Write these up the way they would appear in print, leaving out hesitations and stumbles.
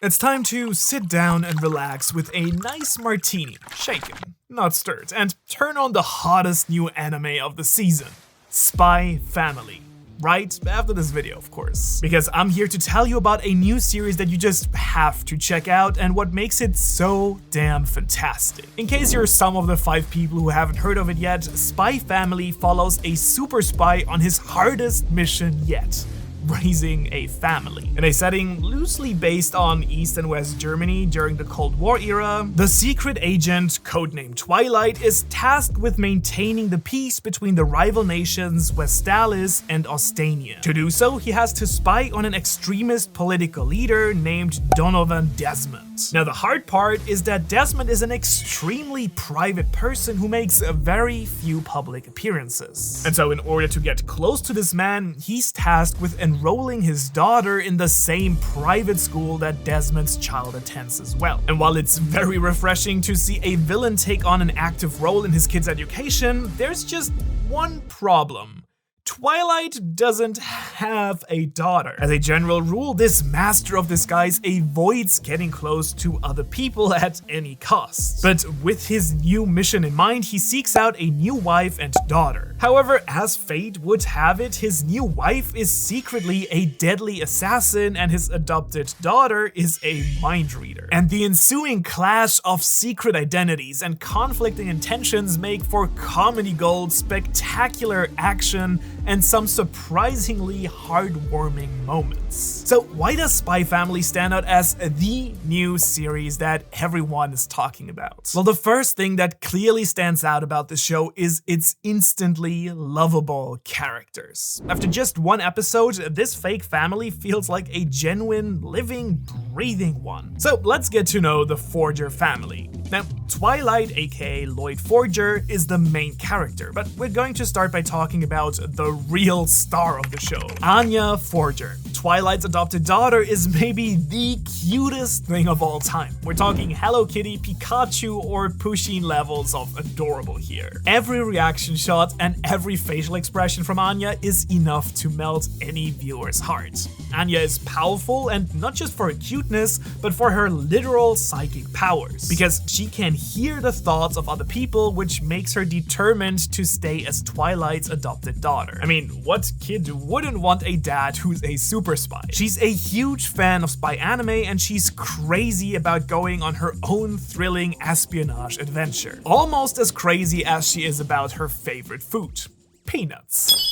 It's time to sit down and relax with a nice martini, shaken, not stirred, and turn on the hottest new anime of the season, Spy Family. Right after this video, of course. Because I'm here to tell you about a new series that you just have to check out and what makes it so damn fantastic. In case you're some of the 5 people who haven't heard of it yet, Spy Family follows a super spy on his hardest mission yet: raising a family. In a setting loosely based on East and West Germany during the Cold War era, the secret agent, codenamed Twilight, is tasked with maintaining the peace between the rival nations Westalis and Ostania. To do so, he has to spy on an extremist political leader named Donovan Desmond. Now, the hard part is that Desmond is an extremely private person who makes very few public appearances. And so in order to get close to this man, he's tasked with enrolling his daughter in the same private school that Desmond's child attends as well. And while it's very refreshing to see a villain take on an active role in his kid's education, there's just one problem. Twilight doesn't have a daughter. As a general rule, this master of disguise avoids getting close to other people at any cost. But with his new mission in mind, he seeks out a new wife and daughter. However, as fate would have it, his new wife is secretly a deadly assassin and his adopted daughter is a mind reader. And the ensuing clash of secret identities and conflicting intentions make for comedy gold, spectacular action, and some surprisingly heartwarming moments. So why does Spy Family stand out as the new series that everyone is talking about? Well, the first thing that clearly stands out about the show is its instantly lovable characters. After just one episode, this fake family feels like a genuine, living, breathing one. So let's get to know the Forger family. Now, Twilight, aka Lloyd Forger, is the main character, but we're going to start by talking about the real star of the show, Anya Forger. Twilight's adopted daughter is maybe the cutest thing of all time. We're talking Hello Kitty, Pikachu, or Pusheen levels of adorable here. Every reaction shot and every facial expression from Anya is enough to melt any viewer's heart. Anya is powerful, and not just for her cuteness, but for her literal psychic powers, because she can hear the thoughts of other people, which makes her determined to stay as Twilight's adopted daughter. I mean, what kid wouldn't want a dad who's a super spy? She's a huge fan of spy anime, and she's crazy about going on her own thrilling espionage adventure. Almost as crazy as she is about her favorite food: peanuts.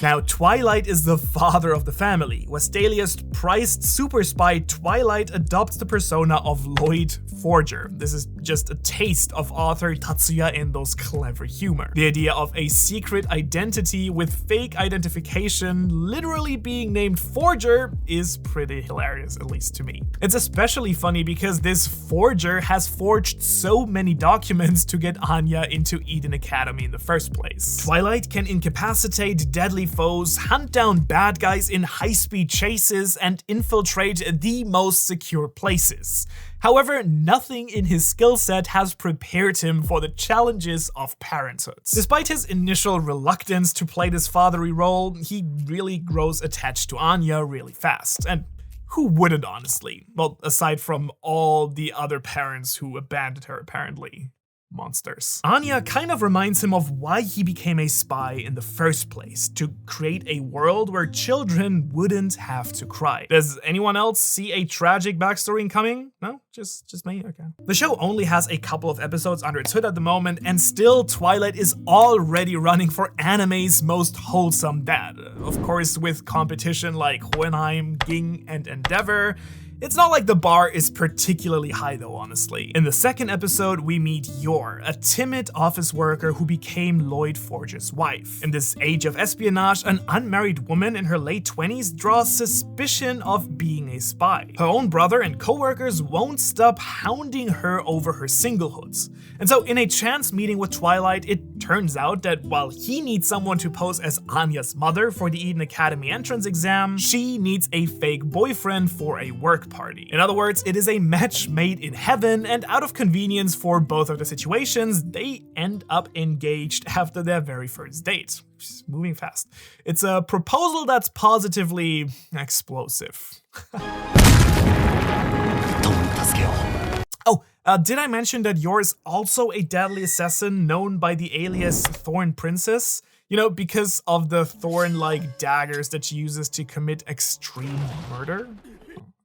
Now, Twilight is the father of the family. Westalia's prized super spy Twilight adopts the persona of Lloyd Forger. This is just a taste of author Tatsuya Endo's clever humor. The idea of a secret identity with fake identification literally being named Forger is pretty hilarious, at least to me. It's especially funny because this Forger has forged so many documents to get Anya into Eden Academy in the first place. Twilight can incapacitate deadly foes, hunt down bad guys in high-speed chases, and infiltrate the most secure places. However, nothing in his skill set has prepared him for the challenges of parenthood. Despite his initial reluctance to play this fatherly role, he really grows attached to Anya really fast. And who wouldn't, honestly? Well, aside from all the other parents who abandoned her, apparently. Monsters. Anya kind of reminds him of why he became a spy in the first place, to create a world where children wouldn't have to cry. Does anyone else see a tragic backstory incoming? No? Just me? Okay. The show only has a couple of episodes under its hood at the moment, and still Twilight is already running for anime's most wholesome dad. Of course, with competition like Hohenheim, Ging, and Endeavor, it's not like the bar is particularly high though, honestly. In the second episode, we meet Yor, a timid office worker who became Lloyd Forger's wife. In this age of espionage, an unmarried woman in her late 20s draws suspicion of being a spy. Her own brother and co-workers won't stop hounding her over her singlehood. And so in a chance meeting with Twilight, it turns out that while he needs someone to pose as Anya's mother for the Eden Academy entrance exam, she needs a fake boyfriend for a work party. In other words, it is a match made in heaven, and out of convenience for both of the situations, they end up engaged after their very first date. Just moving fast. It's a proposal that's positively explosive. Did I mention that Yor is also a deadly assassin known by the alias Thorn Princess? You know, because of the thorn-like daggers that she uses to commit extreme murder?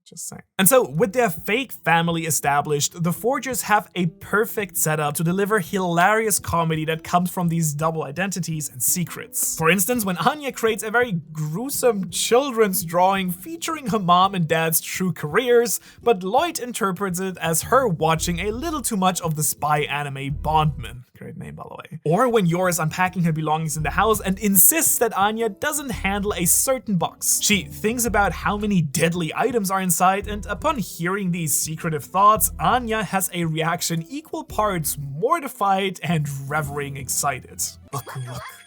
Just saying. And so, with their fake family established, the Forgers have a perfect setup to deliver hilarious comedy that comes from these double identities and secrets. For instance, when Anya creates a very gruesome children's drawing featuring her mom and dad's true careers, but Lloyd interprets it as her watching a little too much of the spy anime Bondman. Great name, by the way. Or when Yor is unpacking her belongings in the house and insists that Anya doesn't handle a certain box. She thinks about how many deadly items are inside, and upon hearing these secretive thoughts, Anya has a reaction equal parts mortified and revering excited.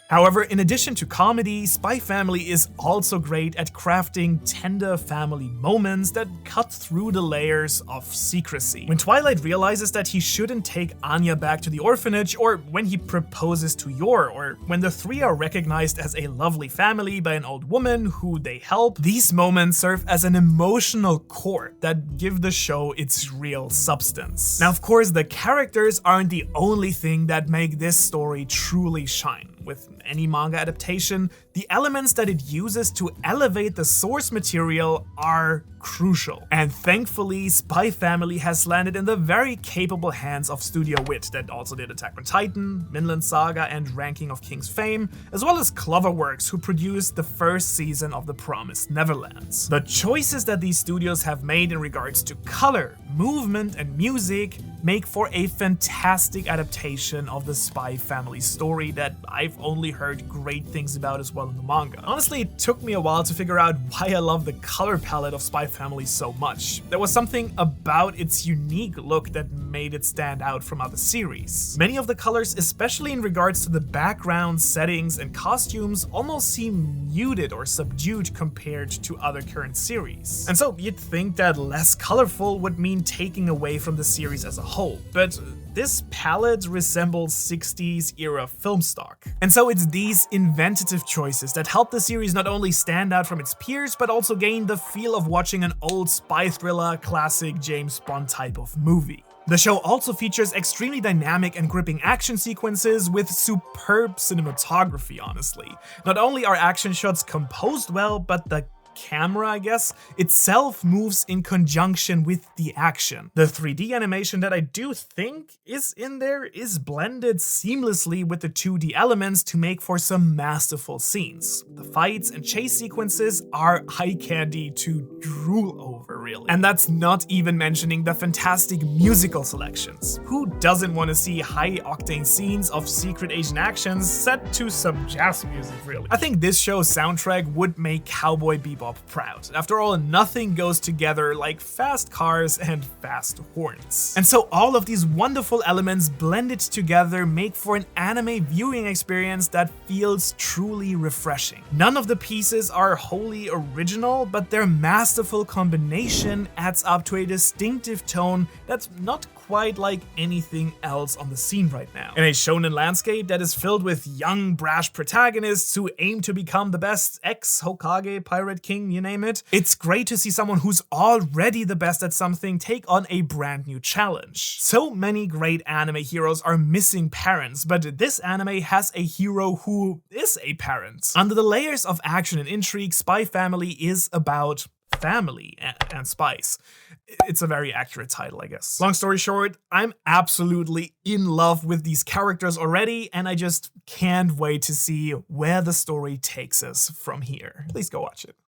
However, in addition to comedy, Spy Family is also great at crafting tender family moments that cut through the layers of secrecy. When Twilight realizes that he shouldn't take Anya back to the orphanage, or when he proposes to Yor, or when the three are recognized as a lovely family by an old woman who they help, these moments serve as an emotional core that give the show its real substance. Now, of course, the characters aren't the only thing that make this story truly shine. With any manga adaptation, the elements that it uses to elevate the source material are crucial. And thankfully, Spy Family has landed in the very capable hands of Studio Wit that also did Attack on Titan, Vinland Saga, and Ranking of King's Fame, as well as Cloverworks, who produced the first season of The Promised Neverlands. The choices that these studios have made in regards to color, movement, and music make for a fantastic adaptation of the Spy Family story that I've only heard great things about as well in the manga. Honestly, it took me a while to figure out why I love the color palette of Spy Family so much. There was something about its unique look that made it stand out from other series. Many of the colors, especially in regards to the background, settings, and costumes, almost seem muted or subdued compared to other current series. And so you'd think that less colorful would mean taking away from the series as a whole, but this palette resembles 60s era film stock. And so it's these inventive choices that help the series not only stand out from its peers, but also gain the feel of watching an old spy thriller, classic James Bond type of movie. The show also features extremely dynamic and gripping action sequences with superb cinematography, honestly. Not only are action shots composed well, but the camera, I guess, itself moves in conjunction with the action. The 3D animation that I do think is in there is blended seamlessly with the 2D elements to make for some masterful scenes. The fights and chase sequences are eye candy to drool over, really. And that's not even mentioning the fantastic musical selections. Who doesn't want to see high-octane scenes of secret Asian actions set to some jazz music, really? I think this show's soundtrack would make Cowboy Bebop proud. After all, nothing goes together like fast cars and fast horns. And so all of these wonderful elements blended together make for an anime viewing experience that feels truly refreshing. None of the pieces are wholly original, but their masterful combination adds up to a distinctive tone that's not quite like anything else on the scene right now. In a shonen landscape that is filled with young, brash protagonists who aim to become the best ex-Hokage, Pirate King, you name it, it's great to see someone who's already the best at something take on a brand new challenge. So many great anime heroes are missing parents, but this anime has a hero who is a parent. Under the layers of action and intrigue, Spy Family is about family and spies. It's a very accurate title, I guess. Long story short, I'm absolutely in love with these characters already, and I just can't wait to see where the story takes us from here. Please go watch it.